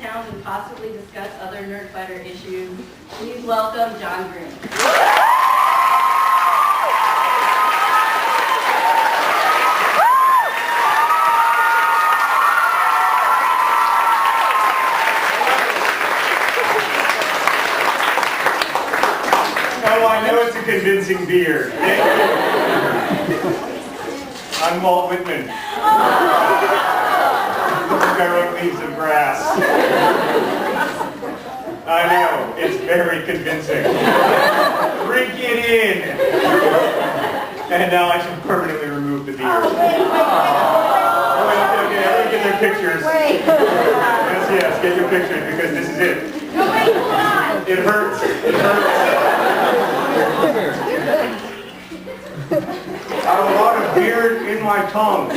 towns and possibly discuss other Nerdfighter issues. Please welcome John Green. Oh, I know it's a convincing beard. I'm Walt Whitman. I wrote Leaves of Grass. I know, it's very convincing. Drink it in. And now I should permanently remove the beard. Okay, everyone get their pictures. Yes, get your pictures because this is it. It hurts. It hurts. I have a lot of beard in my tongue.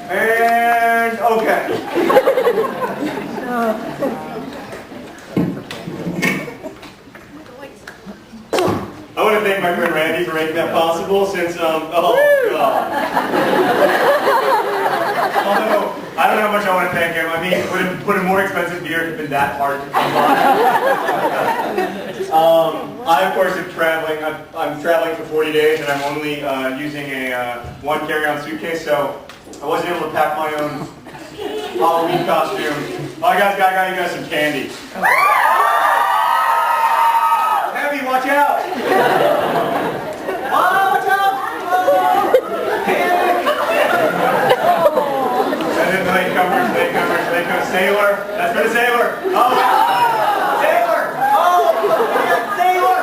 And okay. I want to thank my friend Randy for making that possible since, oh God. Although, I don't know how much I want to thank him. I mean, would a more expensive beer have been that hard to come by? I, of course, am traveling. I'm traveling for 40 days, and I'm only using a one carry-on suitcase, so I wasn't able to pack my own Halloween costume. Oh, I got you guys some candy. Heavy, watch out! Oh, watch out! Panic! And then latecomers, sailor. That's for the sailor. Oh, sailor! Oh, sailor!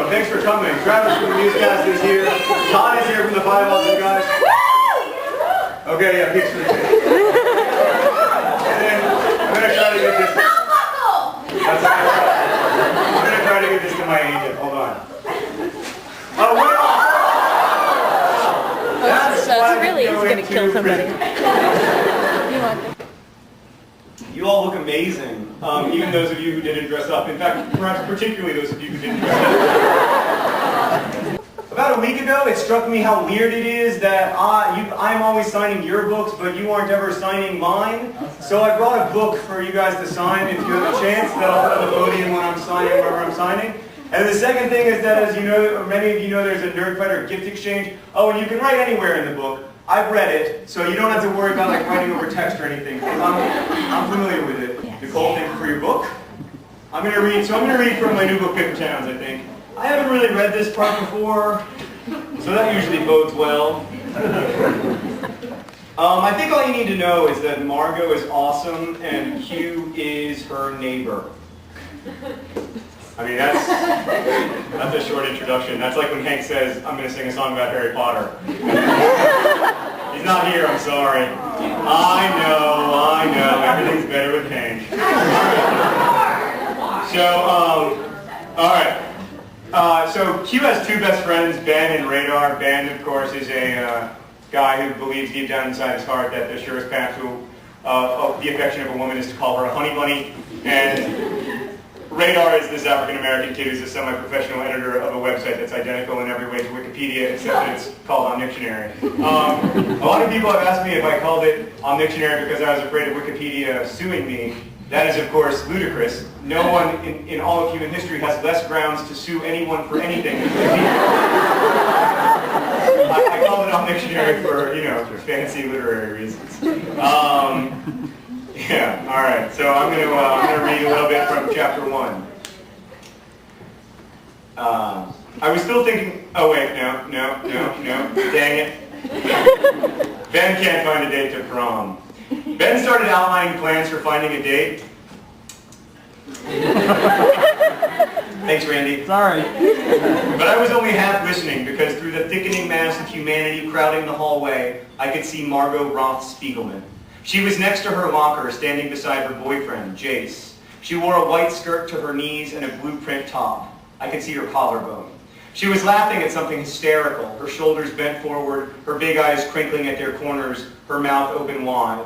Thanks for coming. Travis from the newscast is here. Todd is here from the Five Awesome Guys. Okay, yeah, Peeps for the kids. And then I'm going to try to get this. I'm going to try to get this to my agent. Hold on. Oh, wait! That's really is going to kill somebody. You all look amazing. Even those of you who didn't dress up. In fact, perhaps particularly those of you who didn't dress up. About a week ago, it struck me how weird it is that I'm always signing your books, but you aren't ever signing mine. So I brought a book for you guys to sign if you have a chance that I'll put on the podium when I'm signing, wherever I'm signing. And the second thing is that, as you know, or many of you know, there's a Nerdfighter gift exchange. Oh, and you can write anywhere in the book. I've read it, so you don't have to worry about like writing over text or anything. I'm familiar with it. Nicole, thank you for your book. I'm going to read from my new book, Paper Towns, I think. I haven't really read this part before, so that usually bodes well. I think all you need to know is that Margot is awesome and Q is her neighbor. I mean, that's a short introduction. That's like when Hank says, I'm going to sing a song about Harry Potter. He's not here, I'm sorry. I know, everything's better with Hank. So, alright. So Q has two best friends, Ben and Radar. Ben, of course, is a guy who believes deep down inside his heart that the surest path to the affection of a woman is to call her a honey bunny. And Radar is this African-American kid who's a semi-professional editor of a website that's identical in every way to Wikipedia, except that it's called Omnictionary. A lot of people have asked me if I called it Omnictionary because I was afraid of Wikipedia suing me. That is, of course, ludicrous. No one in all of human history has less grounds to sue anyone for anything than Wikipedia. I call it Omnictionary for, for fancy literary reasons. Yeah, all right. So I'm going to read a little bit from chapter 1. I was still thinking. Oh wait, no. Dang it. Ben can't find a date to prom. Ben started outlining plans for finding a date. Thanks, Randy. Sorry. But I was only half listening because through the thickening mass of humanity crowding the hallway, I could see Margot Roth Spiegelman. She was next to her locker, standing beside her boyfriend, Jace. She wore a white skirt to her knees and a blueprint top. I could see her collarbone. She was laughing at something hysterical, her shoulders bent forward, her big eyes crinkling at their corners, her mouth open wide.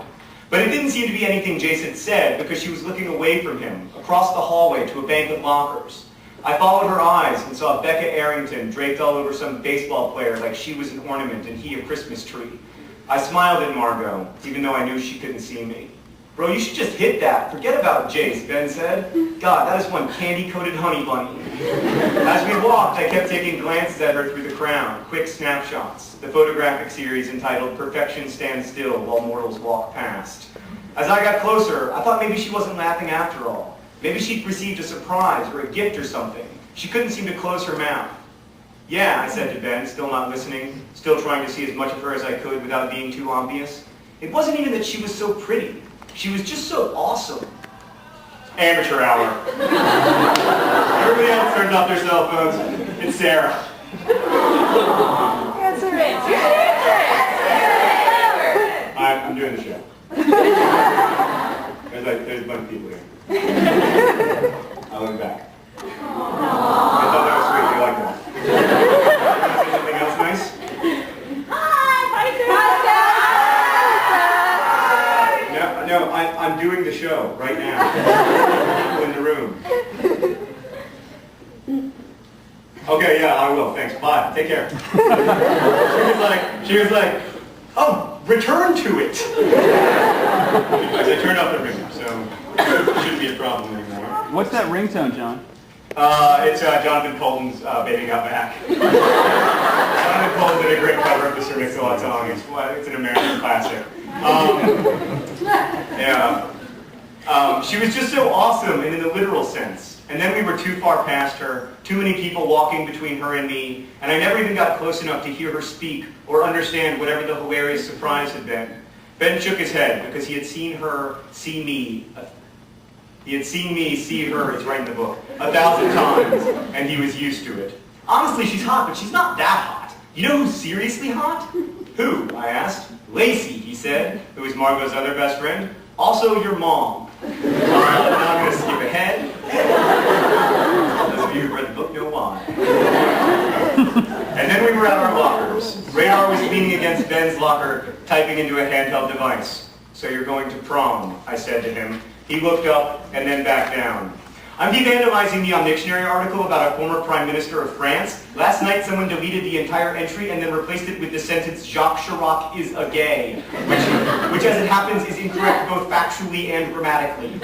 But it didn't seem to be anything Jason said because she was looking away from him, across the hallway to a bank of lockers. I followed her eyes and saw Becca Arrington draped all over some baseball player like she was an ornament and he a Christmas tree. I smiled at Margot, even though I knew she couldn't see me. Bro, you should just hit that. Forget about Jace, Ben said. God, that is one candy-coated honey bunny. As we walked, I kept taking glances at her through the crowd, quick snapshots, the photographic series entitled Perfection Stands Still While Mortals Walk Past. As I got closer, I thought maybe she wasn't laughing after all. Maybe she'd received a surprise or a gift or something. She couldn't seem to close her mouth. Yeah, I said to Ben, still not listening, still trying to see as much of her as I could without being too obvious. It wasn't even that she was so pretty. She was just so awesome. Amateur hour. Everybody else turns off their cell phones. It's Sarah. Answer it. I'm doing the show. There's a bunch of people here. I'll look back. I thought that was sweet. You like that? You want to say something else nice? No, I'm doing the show right now. People in the room. Okay, yeah, I will. Thanks. Bye. Take care. She was like, oh, return to it. Because I turned off the ringer, so it shouldn't be a problem anymore. What's that ringtone, John? It's Jonathan Colton's Baby Got Back. Jonathan Colton did a great cover of the Sir Mix-a-Lot song. It's an American classic. She was just so awesome and in the literal sense. And then we were too far past her, too many people walking between her and me, and I never even got close enough to hear her speak or understand whatever the hilarious surprise had been. Ben shook his head because he had seen her see me. He had seen me see her, it's right in the book, 1,000 times, and he was used to it. Honestly, she's hot, but she's not that hot. You know who's seriously hot? Who? I asked. Lacey, he said, who was Margot's other best friend. Also your mom. Now I'm going to skip ahead. Those of you who read the book know why. And then we were at our lockers. Radar was leaning against Ben's locker, typing into a handheld device. So you're going to prom, I said to him. He looked up and then back down. I'm de-vandalizing the Omnictionary article about a former Prime Minister of France. Last night someone deleted the entire entry and then replaced it with the sentence, Jacques Chirac is a gay, which as it happens is incorrect both factually and grammatically.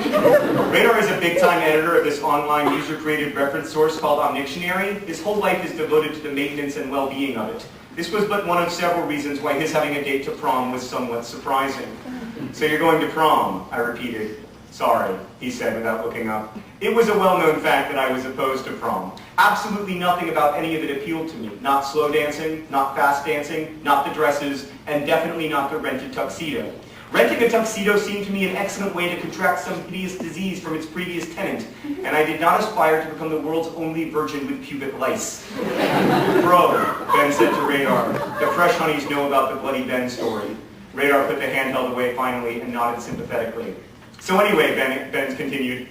Radar is a big-time editor of this online user-created reference source called Omnictionary. His whole life is devoted to the maintenance and well-being of it. This was but one of several reasons why his having a date to prom was somewhat surprising. So you're going to prom, I repeated. Sorry, he said without looking up. It was a well-known fact that I was opposed to prom. Absolutely nothing about any of it appealed to me. Not slow dancing, not fast dancing, not the dresses, and definitely not the rented tuxedo. Renting a tuxedo seemed to me an excellent way to contract some hideous disease from its previous tenant, and I did not aspire to become the world's only virgin with pubic lice. Bro, Ben said to Radar, the fresh honeys know about the Bloody Ben story. Radar put the handheld away finally and nodded sympathetically. So anyway, Ben continued,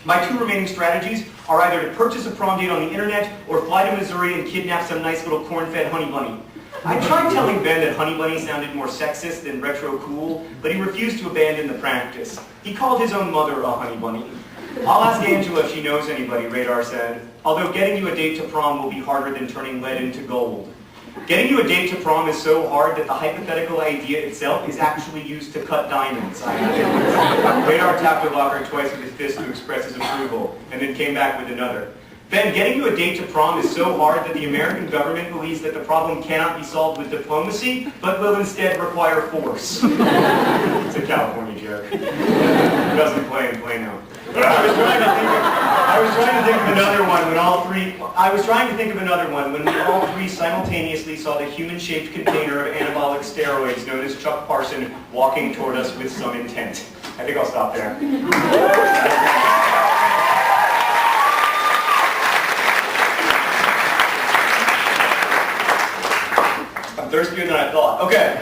my two remaining strategies are either to purchase a prom date on the internet or fly to Missouri and kidnap some nice little corn-fed honey bunny. I tried telling Ben that honey bunny sounded more sexist than retro cool, but he refused to abandon the practice. He called his own mother a honey bunny. I'll ask Angela if she knows anybody, Radar said, although getting you a date to prom will be harder than turning lead into gold. Getting you a date to prom is so hard that the hypothetical idea itself is actually used to cut diamonds, I added. Radar tapped the locker twice with his fist to express his approval, and then came back with another. Ben, getting you a date to prom is so hard that the American government believes that the problem cannot be solved with diplomacy, but will instead require force. It's a California joke. It doesn't play in Plano. But I was trying to think of another one when we all three simultaneously saw the human-shaped container of anabolic steroids known as Chuck Parson walking toward us with some intent. I think I'll stop there. I'm thirstier than I thought. Okay.